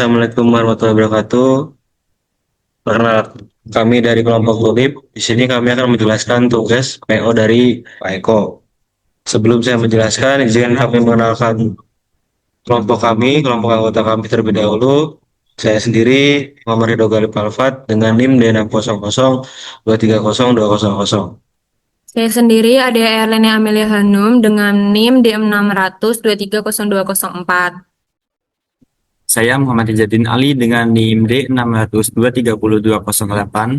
Assalamualaikum warahmatullahi wabarakatuh. Perkenalkan, kami dari kelompok Tulip. Di sini kami akan menjelaskan tugas PO dari Pak Eko. Sebelum saya menjelaskan, izinkan kami mengenalkan kelompok kami, kelompok anggota kami terlebih dahulu. Saya sendiri, Muhammad Ridho Galip Alfat, dengan NIM D600230200. Saya sendiri ada Erlenia Amelia Hanum dengan NIM D600 230204. Saya Muhammad Ijadin Ali dengan NIM D600230208.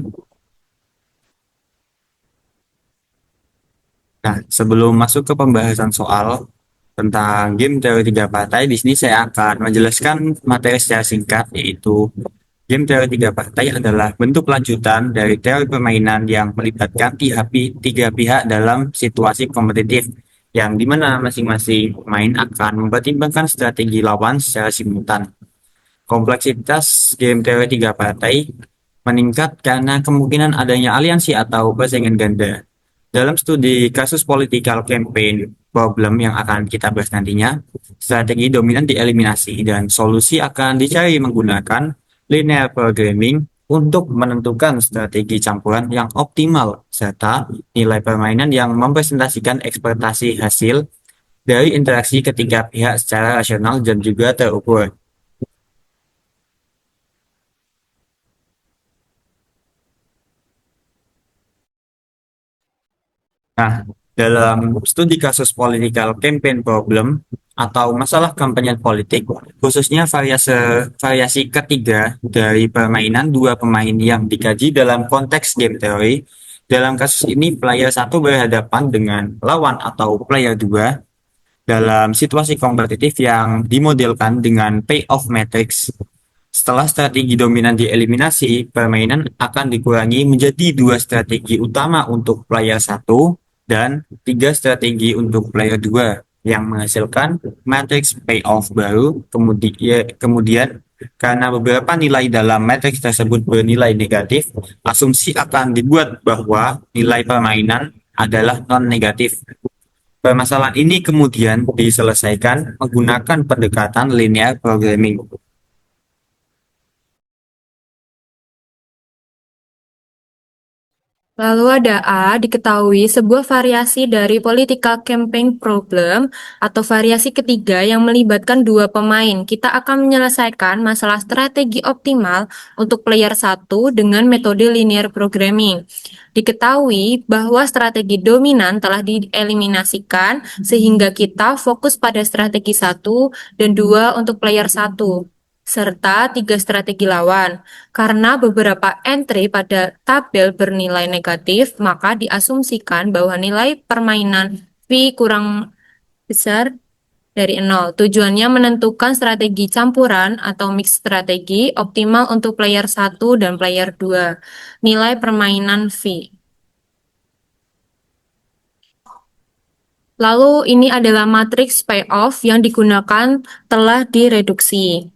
Nah, sebelum masuk ke pembahasan soal tentang game teori tiga partai, di sini saya akan menjelaskan materi secara singkat, yaitu game teori tiga partai adalah bentuk lanjutan dari teori permainan yang melibatkan tiga pihak dalam situasi kompetitif, yang dimana masing-masing pemain akan mempertimbangkan strategi lawan secara simultan. Kompleksitas game teori tiga partai meningkat karena kemungkinan adanya aliansi atau persaingan ganda. Dalam studi kasus political campaign problem yang akan kita bahas nantinya, strategi dominan dieliminasi dan solusi akan dicari menggunakan linear programming untuk menentukan strategi campuran yang optimal serta nilai permainan yang mempresentasikan ekspektasi hasil dari interaksi ketiga pihak secara rasional dan juga terukur. Nah, dalam studi kasus political campaign problem atau masalah kampanye politik, khususnya variasi ketiga dari permainan dua pemain yang dikaji dalam konteks game theory, dalam kasus ini player satu berhadapan dengan lawan atau player 2 dalam situasi kompetitif yang dimodelkan dengan payoff matrix. Setelah strategi dominan dieliminasi, permainan akan dikurangi menjadi dua strategi utama untuk player satu dan tiga strategi untuk player 2 yang menghasilkan matrix payoff baru. Kemudian karena beberapa nilai dalam matrix tersebut bernilai negatif, asumsi akan dibuat bahwa nilai permainan adalah non-negatif. Permasalahan ini kemudian diselesaikan menggunakan pendekatan linear programming. Lalu ada A, diketahui sebuah variasi dari political campaign problem atau variasi ketiga yang melibatkan dua pemain. Kita akan menyelesaikan masalah strategi optimal untuk player satu dengan metode linear programming. Diketahui bahwa strategi dominan telah dieliminasikan sehingga kita fokus pada strategi satu dan dua untuk player satu serta tiga strategi lawan. Karena beberapa entry pada tabel bernilai negatif, maka diasumsikan bahwa nilai permainan V kurang besar dari 0. Tujuannya menentukan strategi campuran atau mix strategi optimal untuk player satu dan player 2. Nilai permainan V. Lalu ini adalah matriks payoff yang digunakan telah direduksi.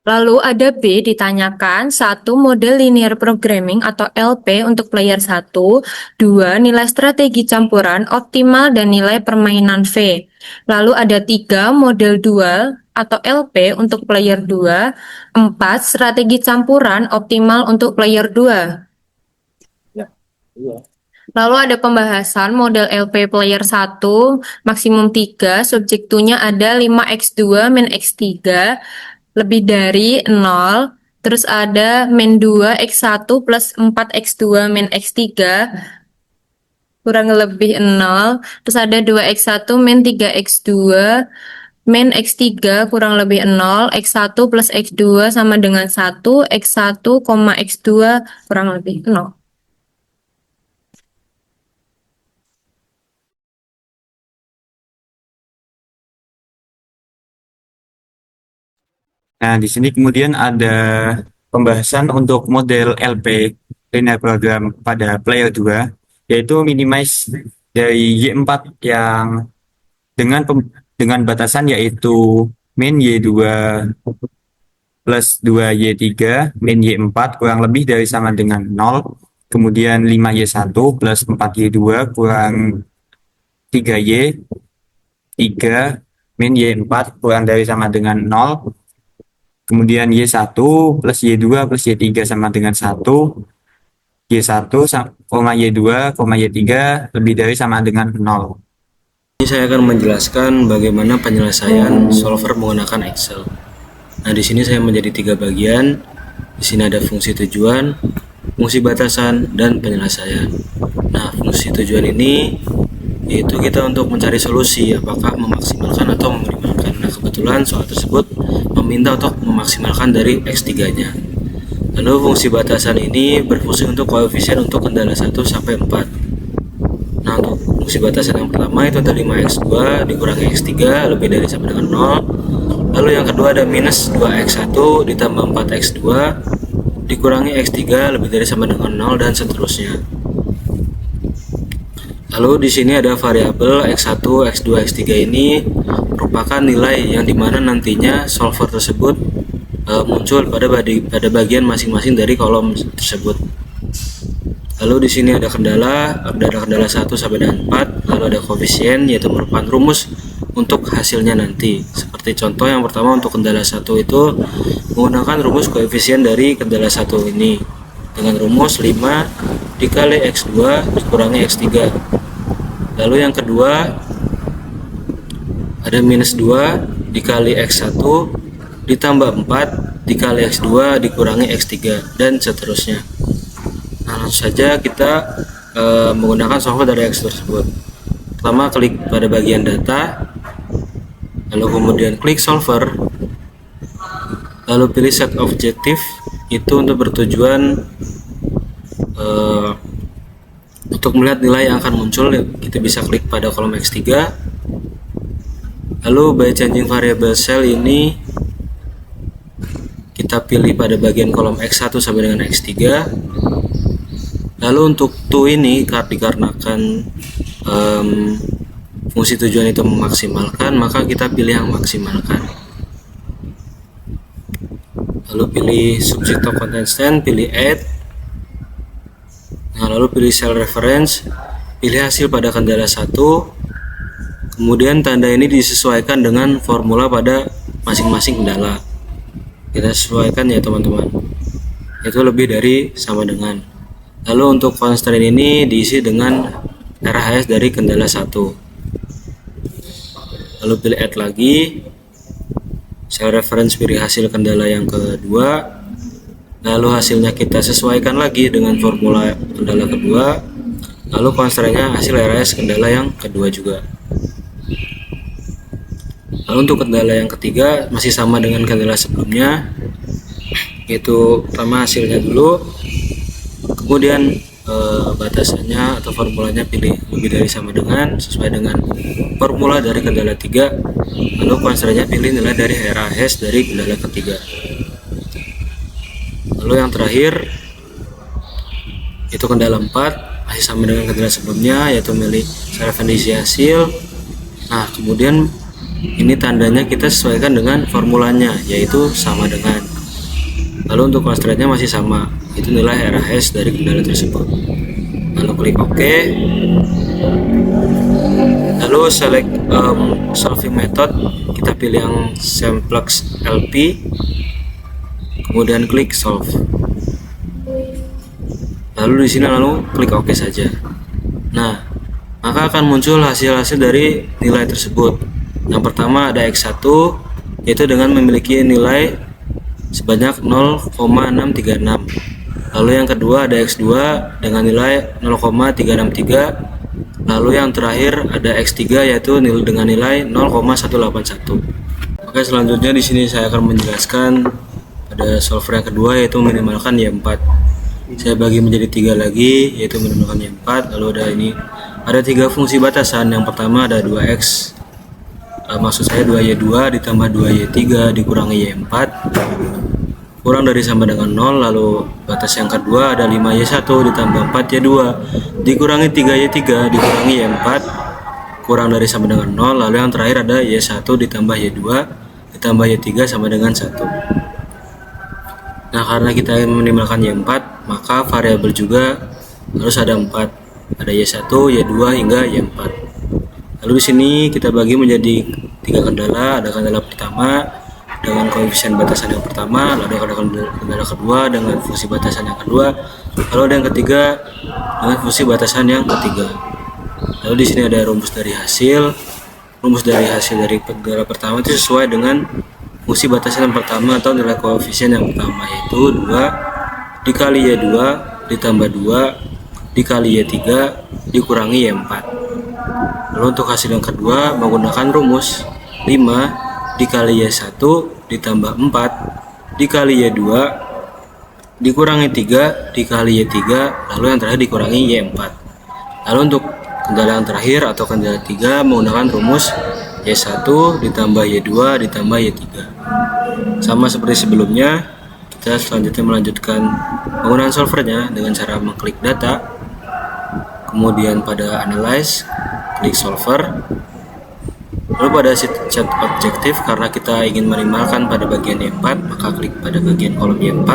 Lalu ada B ditanyakan, satu model linear programming atau LP untuk player 1, 2 nilai strategi campuran optimal dan nilai permainan V. Lalu ada 3 model dual atau LP untuk player 2, 4 strategi campuran optimal untuk player 2. Lalu ada pembahasan model LP player 1, maksimum 3, subjek 2-nya ada 5x2 min x3, lebih dari 0, terus ada min 2 x1 plus 4 x2 min x3 kurang lebih 0, terus ada 2 x1 min 3 x2 min x3 kurang lebih 0, x1 plus x2 sama dengan 1, x1, x2 kurang lebih 0. Nah, di sini kemudian ada pembahasan untuk model LP linear program pada player 2, yaitu minimize dari Y4 yang dengan batasan yaitu min Y2 plus 2Y3 min Y4 kurang lebih dari sama dengan 0, kemudian 5Y1 plus 4Y2 kurang 3Y, 3 min Y4 kurang dari sama dengan 0. Kemudian Y1 plus Y2 plus Y3 sama dengan 1. Y1, Y2, Y3 lebih dari sama dengan 0. Ini saya akan menjelaskan bagaimana penyelesaian solver menggunakan Excel. Nah, di sini saya menjadi 3 bagian. Di sini ada fungsi tujuan, fungsi batasan, dan penyelesaian. Nah, fungsi tujuan ini yaitu kita untuk mencari solusi apakah memaksimalkan atau meminimalkan. Nah, kebetulan soal tersebut meminta untuk memaksimalkan dari X3-nya. Lalu fungsi batasan ini berfungsi untuk koefisien untuk kendala 1 sampai 4. Nah, untuk fungsi batasan yang pertama itu ada 5x2 dikurangi x3 lebih dari sama dengan 0. Lalu yang kedua ada minus 2x1 ditambah 4x2 dikurangi x3 lebih dari sama dengan 0 dan seterusnya. Lalu di sini ada variabel x1, x2, x3 ini merupakan nilai yang dimana nantinya solver tersebut muncul pada bagian masing-masing dari kolom tersebut. Lalu di sini ada kendala 1 sampai dengan 4, lalu ada koefisien yaitu merupakan rumus untuk hasilnya nanti. Seperti contoh yang pertama untuk kendala 1 itu menggunakan rumus koefisien dari kendala 1 ini dengan rumus 5 dikali x2 dikurangi x3. Lalu yang kedua ada minus 2 dikali x1 ditambah 4 dikali x2 dikurangi x3 dan seterusnya. Nah, langsung saja kita menggunakan solver dari X tersebut. Pertama klik pada bagian data, lalu kemudian klik solver, lalu pilih set objective. Itu untuk bertujuan untuk melihat nilai yang akan muncul. Kita bisa klik pada kolom X3, lalu by changing variable cell ini kita pilih pada bagian kolom X1 sampai dengan X3. Lalu untuk to ini dikarenakan fungsi tujuan itu memaksimalkan, maka kita pilih yang maksimalkan. Lalu pilih subject to constant, pilih add. Nah, lalu pilih cell reference, pilih hasil pada kendala 1. Kemudian tanda ini disesuaikan dengan formula pada masing-masing kendala. Kita sesuaikan ya teman-teman. Itu lebih dari sama dengan. Lalu untuk constraint ini diisi dengan RHS dari kendala 1. Lalu pilih add lagi, cell reference pilih hasil kendala yang kedua, lalu hasilnya kita sesuaikan lagi dengan formula kendala kedua, lalu constraintnya hasil RHS kendala yang kedua juga. Lalu untuk kendala yang ketiga masih sama dengan kendala sebelumnya, yaitu pertama hasilnya dulu, kemudian batasannya atau formulanya pilih lebih dari sama dengan sesuai dengan formula dari kendala 3, lalu constraintnya pilih nilai dari RHS dari kendala ketiga. Lalu yang terakhir itu kendala 4 masih sama dengan kendala sebelumnya, yaitu milih referensi hasil. Nah, kemudian ini tandanya kita sesuaikan dengan formulanya, yaitu sama dengan. Lalu untuk constraintnya masih sama, itu nilai RHS dari kendala tersebut. Lalu klik OK. Lalu select solving method, kita pilih yang simplex LP, kemudian klik solve. Lalu di sini lalu klik OK saja. Nah, maka akan muncul hasil-hasil dari nilai tersebut. Yang pertama ada X1, yaitu dengan memiliki nilai sebanyak 0,636. Lalu yang kedua ada X2 dengan nilai 0,363. Lalu yang terakhir ada X3 yaitu dengan nilai 0,181. Oke, selanjutnya di sini saya akan menjelaskan pada solver yang kedua, yaitu minimalkan Y4. Saya bagi menjadi 3 lagi, yaitu minimalkan Y4. Lalu ada 3 fungsi batasan. Yang pertama ada 2X, maksud saya 2Y2 ditambah 2Y3 dikurangi Y4 kurang dari sama dengan 0. Lalu batas yang kedua ada 5Y1 ditambah 4Y2 dikurangi 3Y3 dikurangi Y4 kurang dari sama dengan 0. Lalu yang terakhir ada Y1 ditambah Y2 ditambah Y3 sama dengan 1. Nah, karena kita minimalkan Y4, maka variabel juga harus ada 4. Ada Y1, Y2 hingga Y4. Lalu di sini kita bagi menjadi 3 kendala. Ada kendala pertama dengan koefisien batasan yang pertama, lalu ada kendala kedua dengan fungsi batasan yang kedua, lalu ada yang ketiga dengan fungsi batasan yang ketiga. Lalu di sini ada rumus dari hasil. Rumus dari hasil dari kendala pertama itu sesuai dengan fungsi batasan yang pertama atau nilai koefisien yang pertama, yaitu 2 dikali Y2 ditambah 2 dikali Y3 dikurangi Y4. Lalu untuk hasil yang kedua menggunakan rumus 5 dikali Y1 ditambah 4 dikali Y2 dikurangi 3 dikali Y3, lalu yang terakhir dikurangi Y4. Lalu untuk kendala yang terakhir atau kendala 3 menggunakan rumus Y1 ditambah Y2 ditambah Y3. Sama seperti sebelumnya, kita selanjutnya melanjutkan penggunaan solvernya dengan cara mengklik data, kemudian pada analyze, klik solver. Lalu pada set objektif, karena kita ingin minimalkan pada bagian Y4, maka klik pada bagian kolom Y4.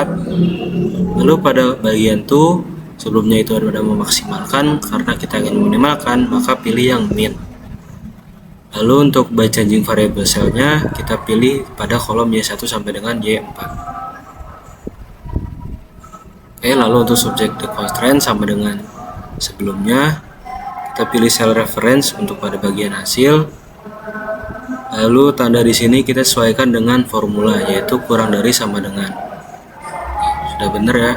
Lalu pada bagian to, sebelumnya itu ada memaksimalkan, karena kita ingin meminimalkan, maka pilih yang min. Lalu untuk by changing variable cell-nya, kita pilih pada kolom Y1 sampai dengan Y4. Oke, lalu untuk subject the constraint sama dengan sebelumnya, kita pilih cell reference untuk pada bagian hasil. Lalu tanda di sini kita sesuaikan dengan formula, yaitu kurang dari sama dengan. Sudah benar ya.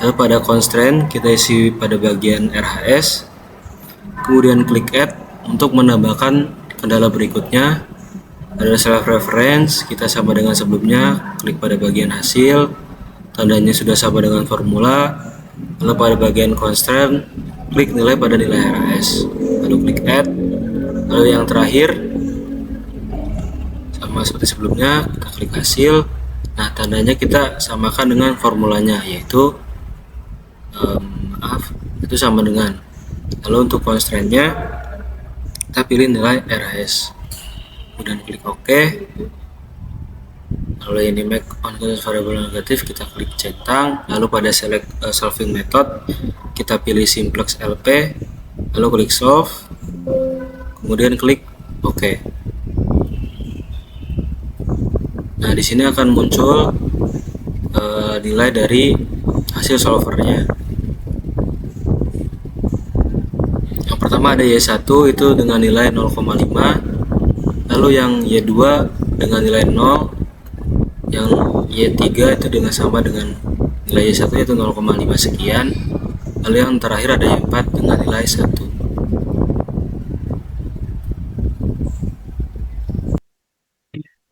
Lalu pada constraint kita isi pada bagian RHS, kemudian klik add untuk menambahkan kendala berikutnya. Ada self reference, kita sama dengan sebelumnya, klik pada bagian hasil, tandanya sudah sama dengan formula. Lalu pada bagian constraint, klik nilai pada nilai RHS, lalu klik add. Lalu yang terakhir sama seperti sebelumnya, kita klik hasil. Nah, tandanya kita samakan dengan formulanya, yaitu itu sama dengan. Lalu untuk constraint-nya kita pilih nilai RHS, kemudian klik OK. Lalu ini make on variable negatif, kita klik centang. Lalu pada select solving method kita pilih simplex LP, lalu klik solve, kemudian klik OK. Nah, di sini akan muncul nilai dari hasil solvernya. Yang pertama ada Y1 itu dengan nilai 0,5, lalu yang Y2 dengan nilai 0, yang Y3 itu dengan sama dengan nilai Y1 yaitu 0,5 sekian, lalu yang terakhir ada Y4 dengan nilai 1.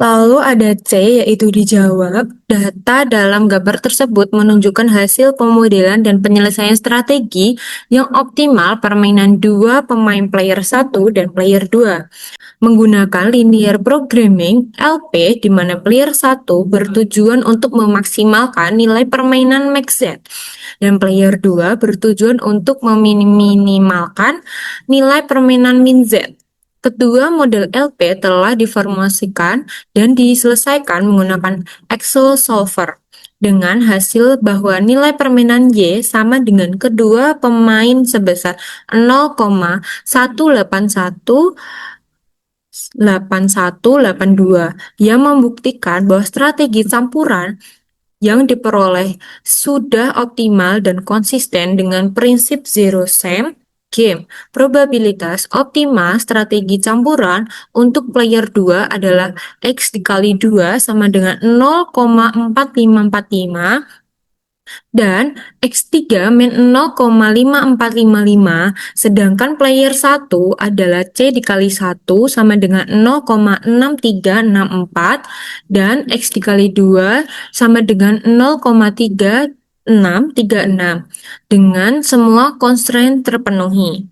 Lalu ada C, yaitu dijawab. Data dalam gambar tersebut menunjukkan hasil pemodelan dan penyelesaian strategi yang optimal permainan dua pemain player 1 dan player 2. Menggunakan linear programming LP, di mana player 1 bertujuan untuk memaksimalkan nilai permainan max Z, dan player 2 bertujuan untuk meminimalkan nilai permainan min Z. Kedua model LP telah diformulasikan dan diselesaikan menggunakan Excel solver dengan hasil bahwa nilai permainan Y sama dengan kedua pemain sebesar 0,18182 yang membuktikan bahwa strategi campuran yang diperoleh sudah optimal dan konsisten dengan prinsip zero sum game. Probabilitas optimal strategi campuran untuk player 2 adalah X dikali 2 sama dengan 0,4545 dan X3 min 0,5455, sedangkan player 1 adalah C dikali 1 sama dengan 0,6364 dan X dikali 2 sama dengan 0,3636 dengan semua constraint terpenuhi.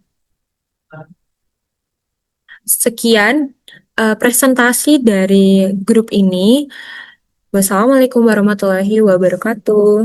Sekian presentasi dari grup ini. Wassalamualaikum warahmatullahi wabarakatuh.